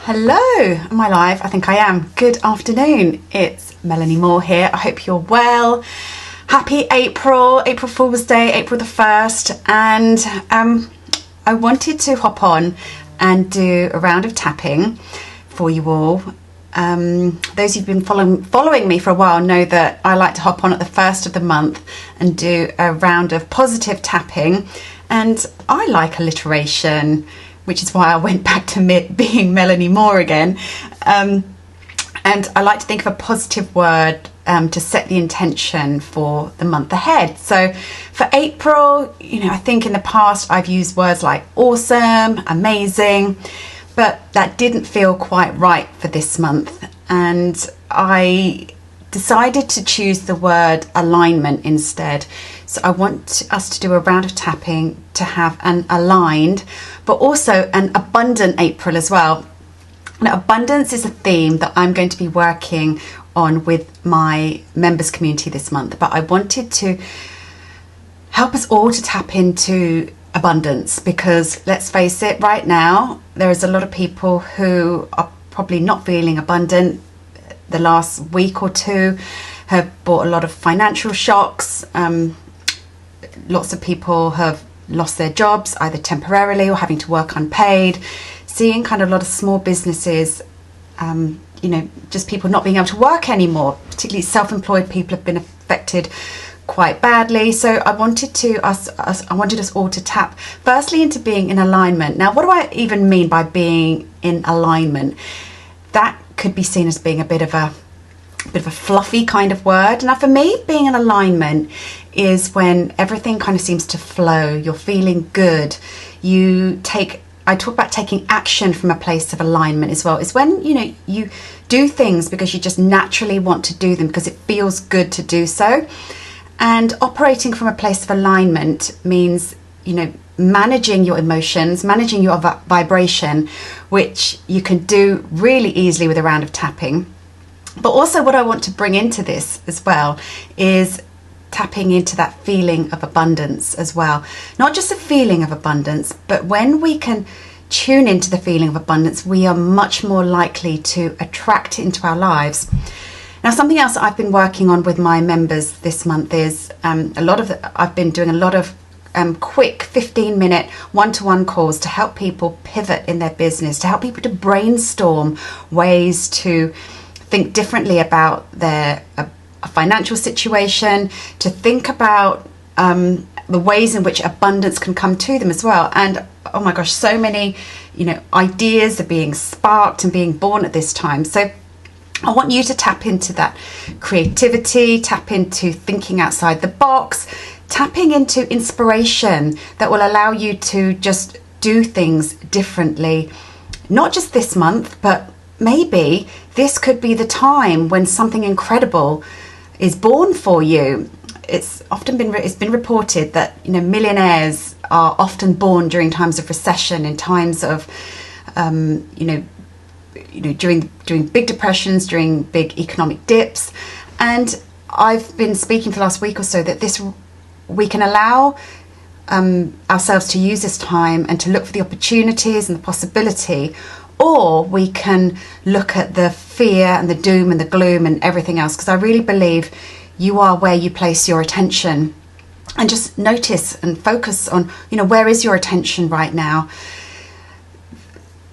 Hello, am I live? I think I am. Good afternoon. It's Melanie Moore here. I hope you're well. Happy April Fool's Day, April the 1st. And I wanted to hop on and do a round of tapping for you all. Those who've been following me for a while know that I like to hop on at the first of the month and do a round of positive tapping. And I like alliteration, which is why I went back to being Melanie Moore again. And I like to think of a positive word to set the intention for the month ahead. So for April, I think in the past I've used words like awesome, amazing, but that didn't feel quite right for this month. And I decided to choose the word alignment instead. So I want us to do a round of tapping to have an aligned, but also an abundant April as well. Now, abundance is a theme that I'm going to be working on with my members community this month, but I wanted to help us all to tap into abundance, because let's face it, right now there is a lot of people who are probably not feeling abundant. The last week or two have brought a lot of financial shocks. Lots of people have lost their jobs, either temporarily or having to work unpaid. Seeing kind of a lot of small businesses, just people not being able to work anymore. Particularly self-employed people have been affected quite badly. So I wanted us all to tap firstly into being in alignment. Now, what do I even mean by being in alignment? That could be seen as being a bit of a fluffy kind of word. Now for me, being in alignment is when everything kind of seems to flow. You're feeling good. I talk about taking action from a place of alignment as well. It's when, you do things because you just naturally want to do them because it feels good to do so. And operating from a place of alignment means, managing your emotions, managing your vibration, which you can do really easily with a round of tapping. But also what I want to bring into this as well is tapping into that feeling of abundance as well. Not just a feeling of abundance, but when we can tune into the feeling of abundance, we are much more likely to attract it into our lives. Now, something else I've been working on with my members this month is I've been doing a lot of quick 15-minute one-to-one calls to help people pivot in their business, to help people to brainstorm ways to think differently about their financial situation, to think about the ways in which abundance can come to them as well. And oh my gosh, so many ideas are being sparked and being born at this time. So I want you to tap into that creativity, tap into thinking outside the box, tapping into inspiration that will allow you to just do things differently, not just this month, but maybe this could be the time when something incredible is born for you. It's been reported that millionaires are often born during times of recession, in times of during big depressions, during big economic dips. And I've been speaking for the last week or so that we can allow ourselves to use this time and to look for the opportunities and the possibility, or we can look at the fear and the doom and the gloom and everything else, because I really believe you are where you place your attention. And just notice and focus on, where is your attention right now?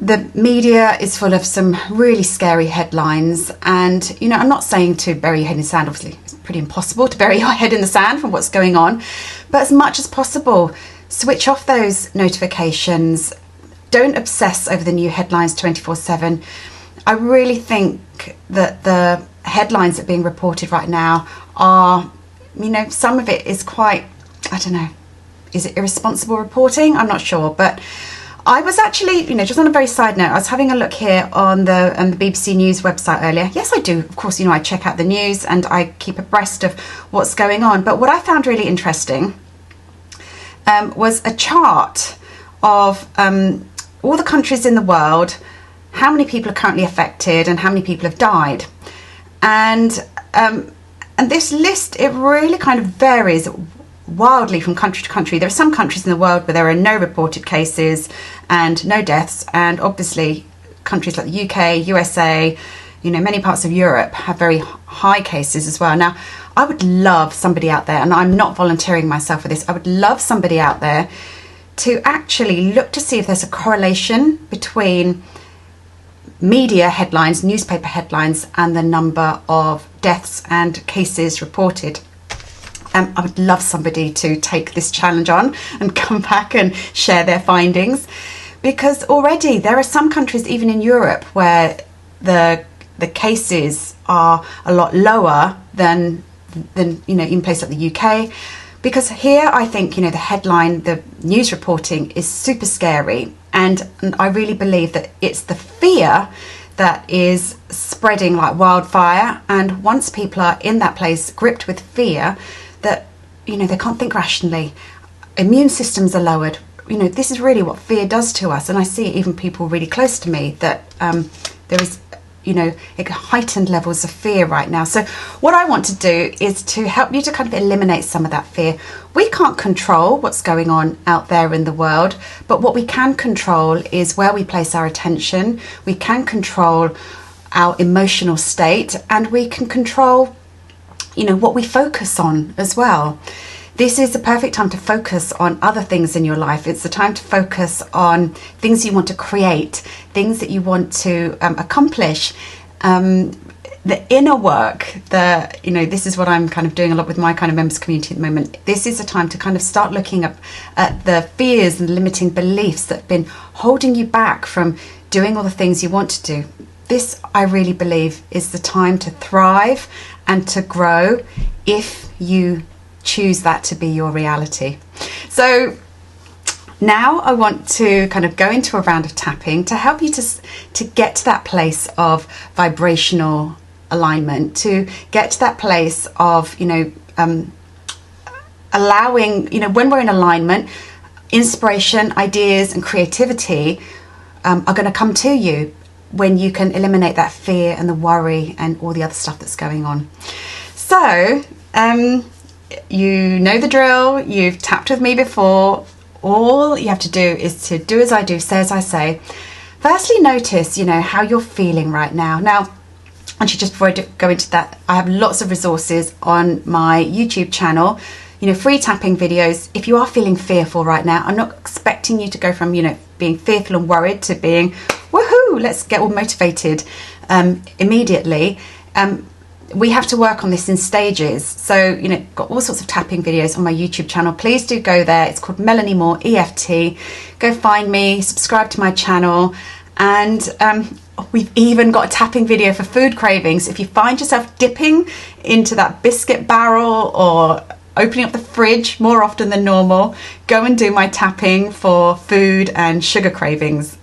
The media is full of some really scary headlines, and I'm not saying to bury your head in the sand. Obviously it's pretty impossible to bury your head in the sand from what's going on, but as much as possible, switch off those notifications. Don't obsess over the new headlines 24/7. I really think that the headlines that are being reported right now are, some of it is quite, I don't know, is it irresponsible reporting? I'm not sure, but I was actually, just on a very side note, I was having a look here on the BBC News website earlier. Yes, I do. Of course, I check out the news and I keep abreast of what's going on. But what I found really interesting was a chart of all the countries in the world, how many people are currently affected and how many people have died. And this list, it really kind of varies wildly from country to country. There are some countries in the world where there are no reported cases and no deaths, and obviously countries like the UK, USA, many parts of Europe have very high cases as well. Now, I would love somebody out there, and I'm not volunteering myself for this, I would love somebody out there to actually look to see if there's a correlation between media headlines, newspaper headlines, and the number of deaths and cases reported. I would love somebody to take this challenge on and come back and share their findings, because already there are some countries, even in Europe, where the cases are a lot lower than in places like the UK. Because here, I think, the headline, the news reporting is super scary. And I really believe that it's the fear that is spreading like wildfire. And once people are in that place, gripped with fear, that, they can't think rationally, immune systems are lowered. This is really what fear does to us. And I see even people really close to me that there is heightened levels of fear right now. So what I want to do is to help you to kind of eliminate some of that fear. We can't control what's going on out there in the world, but what we can control is where we place our attention. We can control our emotional state, and we can control, what we focus on as well. This is the perfect time to focus on other things in your life. It's the time to focus on things you want to create, things that you want to accomplish, the inner work. This is what I'm kind of doing a lot with my kind of members community at the moment. This is a time to kind of start looking at the fears and limiting beliefs that have been holding you back from doing all the things you want to do. This, I really believe, is the time to thrive and to grow if you choose that to be your reality. So now I want to kind of go into a round of tapping to help you to get to that place of vibrational alignment, to get to that place of allowing, when we're in alignment, inspiration, ideas and creativity are going to come to you when you can eliminate that fear and the worry and all the other stuff that's going on. So you know the drill. You've tapped with me before. All you have to do is to do as I do, say as I say. Firstly, notice, how you're feeling right now. Now, actually, just before I go into that, I have lots of resources on my YouTube channel, free tapping videos. If you are feeling fearful right now, I'm not expecting you to go from, being fearful and worried to being, woohoo, let's get all motivated immediately. We have to work on this in stages. So, got all sorts of tapping videos on my YouTube channel. Please do go there. It's called Melanie Moore EFT. Go find me, subscribe to my channel. And we've even got a tapping video for food cravings. If you find yourself dipping into that biscuit barrel or opening up the fridge more often than normal, go and do my tapping for food and sugar cravings.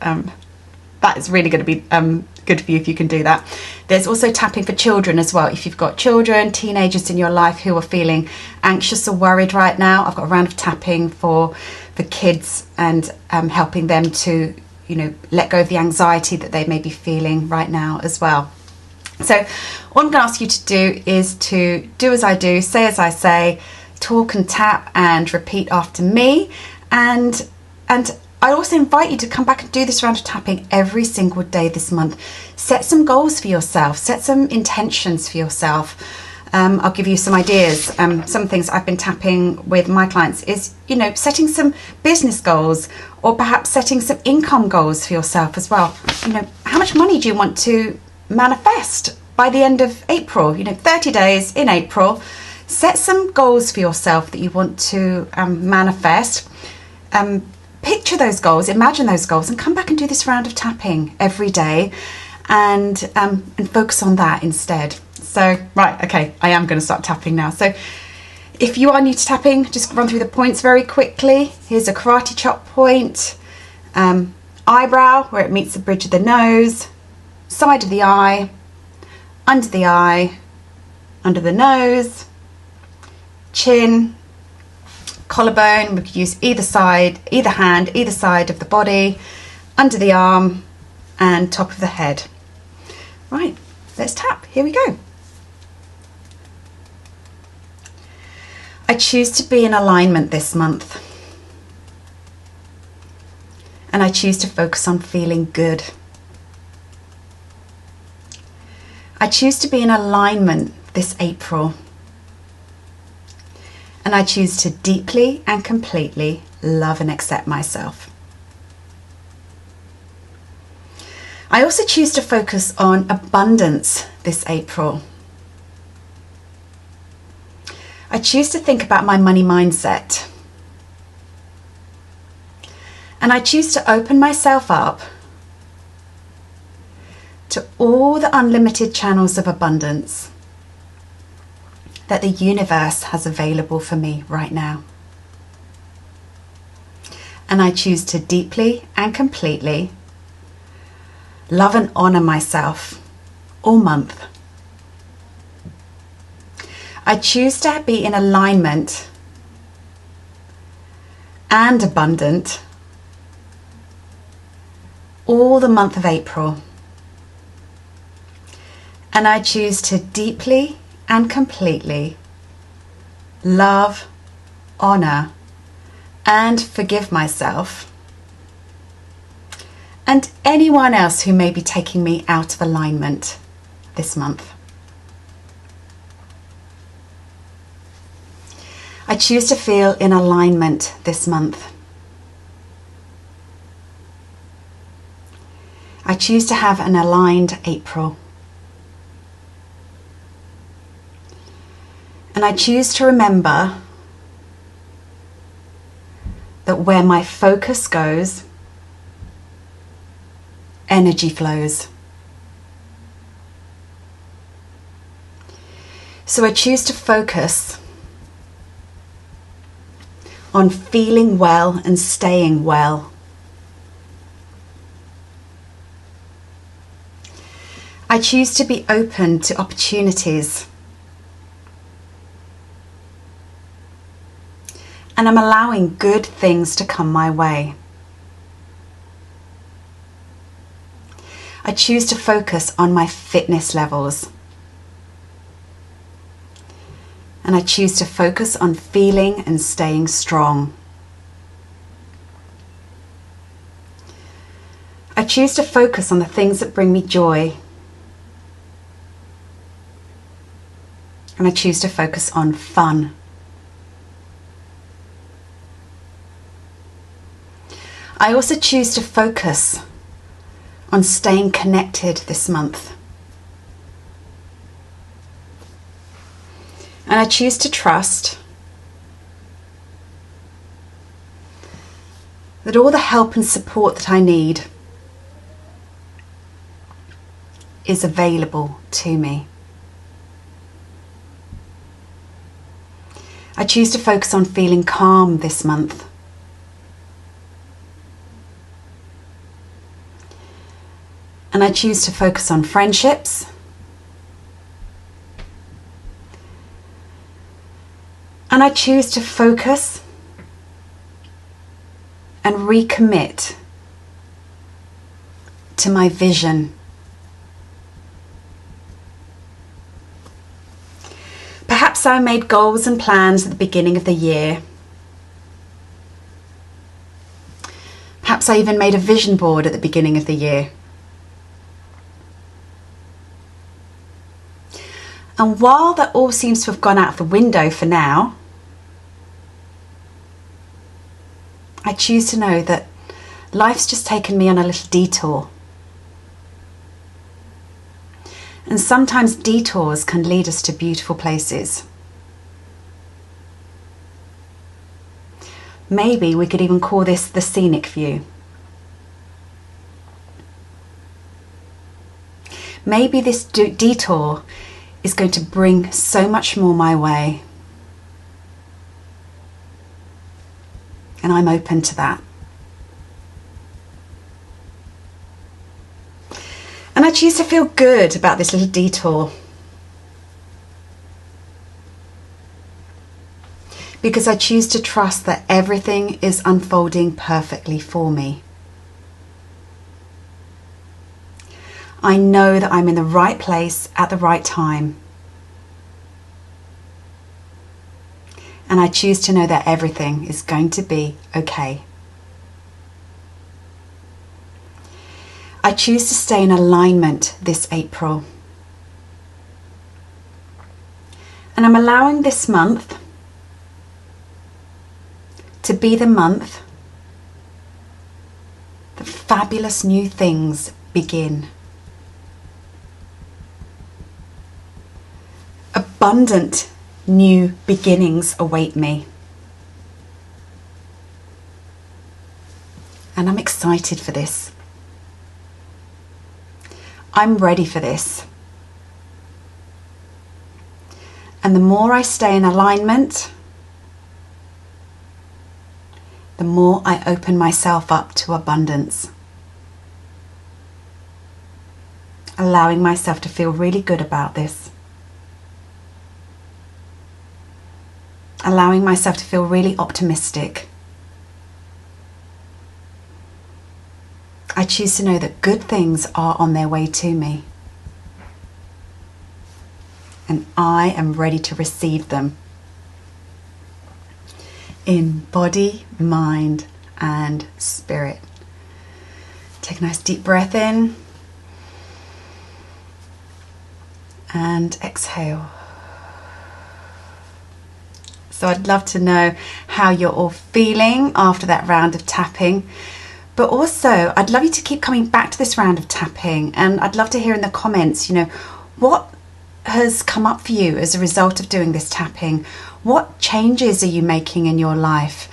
That is really going to be good for you if you can do that. There's also tapping for children as well. If you've got children, teenagers in your life who are feeling anxious or worried right now, I've got a round of tapping for kids and helping them to, let go of the anxiety that they may be feeling right now as well. So all I'm going to ask you to do is to do as I do, say as I say, talk and tap and repeat after me. And I also invite you to come back and do this round of tapping every single day this month. Set some goals for yourself, set some intentions for yourself. I'll give you some ideas. Some things I've been tapping with my clients is, setting some business goals, or perhaps setting some income goals for yourself as well. How much money do you want to manifest by the end of April? 30 days in April. Set some goals for yourself that you want to manifest. Picture those goals, imagine those goals, and come back and do this round of tapping every day, and focus on that instead. So, right, okay, I am going to start tapping now. So if you are new to tapping, just run through the points very quickly. Here's a karate chop point, eyebrow where it meets the bridge of the nose, side of the eye, under the nose, chin, collarbone. We could use either side, either hand, either side of the body, under the arm, and top of the head. Right, let's tap. Here we go. I choose to be in alignment this month. And I choose to focus on feeling good. I choose to be in alignment this April. And I choose to deeply and completely love and accept myself. I also choose to focus on abundance this April. I choose to think about my money mindset. And I choose to open myself up to all the unlimited channels of abundance that the universe has available for me right now. And I choose to deeply and completely love and honor myself all month. I choose to be in alignment and abundant all the month of April. And I choose to deeply and completely love, honor, and forgive myself and anyone else who may be taking me out of alignment this month. I choose to feel in alignment this month. I choose to have an aligned April. And I choose to remember that where my focus goes, energy flows. So I choose to focus on feeling well and staying well. I choose to be open to opportunities. And I'm allowing good things to come my way. I choose to focus on my fitness levels. And I choose to focus on feeling and staying strong. I choose to focus on the things that bring me joy. And I choose to focus on fun. I also choose to focus on staying connected this month. And I choose to trust that all the help and support that I need is available to me. I choose to focus on feeling calm this month. And I choose to focus on friendships. And I choose to focus and recommit to my vision. Perhaps I made goals and plans at the beginning of the year. Perhaps I even made a vision board at the beginning of the year. And while that all seems to have gone out of the window for now, I choose to know that life's just taken me on a little detour. And sometimes detours can lead us to beautiful places. Maybe we could even call this the scenic view. Maybe this detour is going to bring so much more my way. And I'm open to that. And I choose to feel good about this little detour. Because I choose to trust that everything is unfolding perfectly for me. I know that I'm in the right place at the right time. And I choose to know that everything is going to be okay. I choose to stay in alignment this April. And I'm allowing this month to be the month that fabulous new things begin. Abundant new beginnings await me. And I'm excited for this. I'm ready for this. And the more I stay in alignment, the more I open myself up to abundance. Allowing myself to feel really good about this. Allowing myself to feel really optimistic. I choose to know that good things are on their way to me. And I am ready to receive them. In body, mind, and spirit. Take a nice deep breath in. And exhale. So I'd love to know how you're all feeling after that round of tapping. But also, I'd love you to keep coming back to this round of tapping. And I'd love to hear in the comments, what has come up for you as a result of doing this tapping? What changes are you making in your life?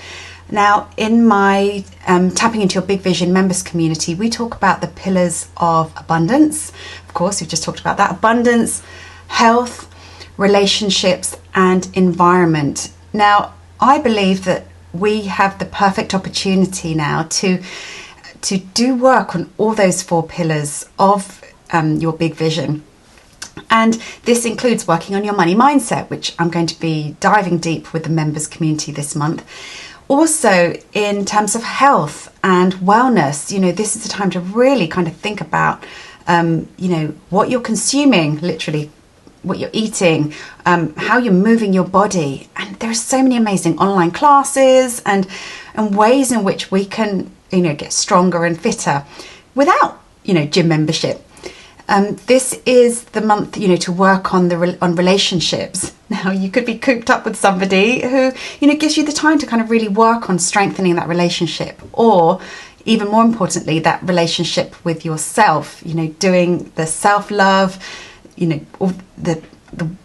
Now, in my Tapping into Your Big Vision members community, we talk about the pillars of abundance. Of course, we've just talked about that. Abundance, health, relationships, and environment. Now, I believe that we have the perfect opportunity now to do work on all those 4 pillars of your big vision. And this includes working on your money mindset, which I'm going to be diving deep with the members community this month. Also, in terms of health and wellness, this is the time to really kind of think about, what you're consuming, literally, what you're eating, how you're moving your body. And there are so many amazing online classes and ways in which we can, get stronger and fitter without, gym membership. This is the month, to work on on relationships. Now, you could be cooped up with somebody who, gives you the time to kind of really work on strengthening that relationship, or even more importantly, that relationship with yourself, doing the self-love, or the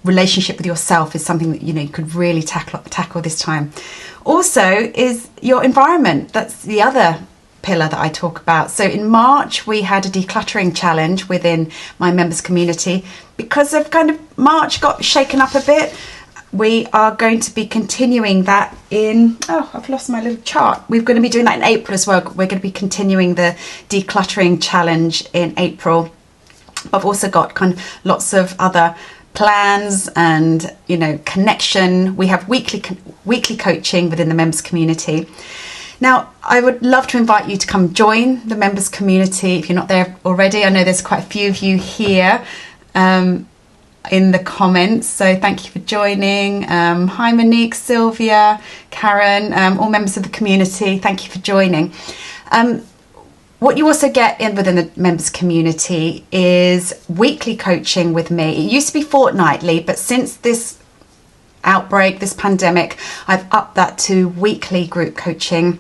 relationship with yourself is something that, you could really tackle this time. Also is your environment. That's the other pillar that I talk about. So in March, we had a decluttering challenge within my members community. Because of kind of March got shaken up a bit, we are going to be continuing that in, I've lost my little chart. We're going to be doing that in April as well. We're going to be continuing the decluttering challenge in April. I've also got kind of lots of other plans and, connection. We have weekly coaching within the members community. Now, I would love to invite you to come join the members community if you're not there already. I know there's quite a few of you here in the comments, so thank you for joining. Hi Monique, Sylvia, Karen, all members of the community, thank you for joining. What you also get within the members community is weekly coaching with me. It used to be fortnightly, but since this outbreak, this pandemic, I've upped that to weekly group coaching.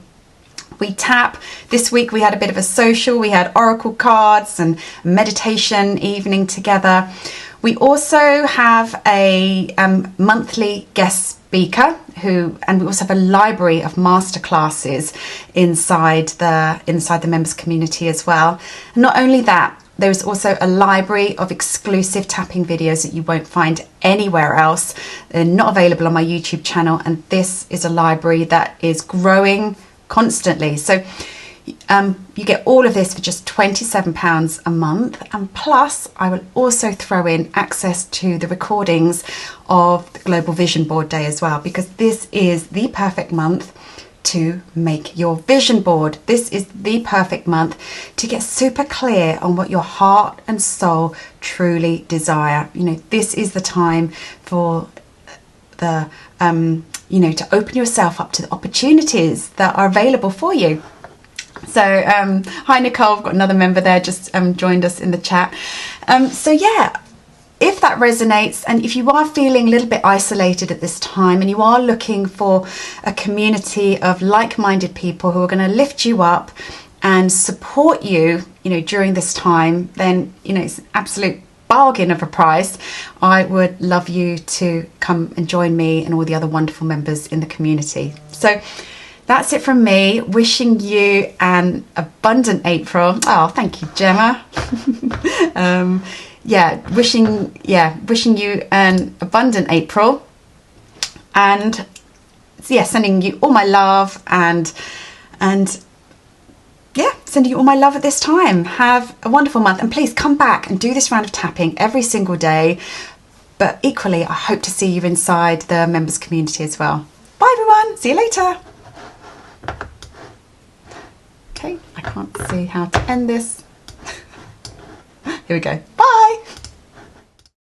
We tap. This week we had a bit of a social. We had oracle cards and meditation evening together. We also have a monthly guest speaker and we also have a library of masterclasses inside the members community as well. And not only that, there is also a library of exclusive tapping videos that you won't find anywhere else. They're not available on my YouTube channel, and this is a library that is growing constantly. So you get all of this for just £27 a month, and plus I will also throw in access to the recordings of the Global Vision Board Day as well, because this is the perfect month to make your vision board. This is the perfect month to get super clear on what your heart and soul truly desire. This is the time for the to open yourself up to the opportunities that are available for you. So hi Nicole, I've got another member there just joined us in the chat. So yeah, if that resonates, and if you are feeling a little bit isolated at this time and you are looking for a community of like-minded people who are going to lift you up and support you, during this time, then, it's an absolute bargain of a price. I would love you to come and join me and all the other wonderful members in the community. So that's it from me. Wishing you an abundant April. Oh, thank you, Gemma. Wishing you an abundant April, and sending you all my love and sending you all my love at this time. Have a wonderful month, and please come back and do this round of tapping every single day. But equally, I hope to see you inside the members community as well. Bye everyone, see you later. Okay, I can't see how to end this. Here we go.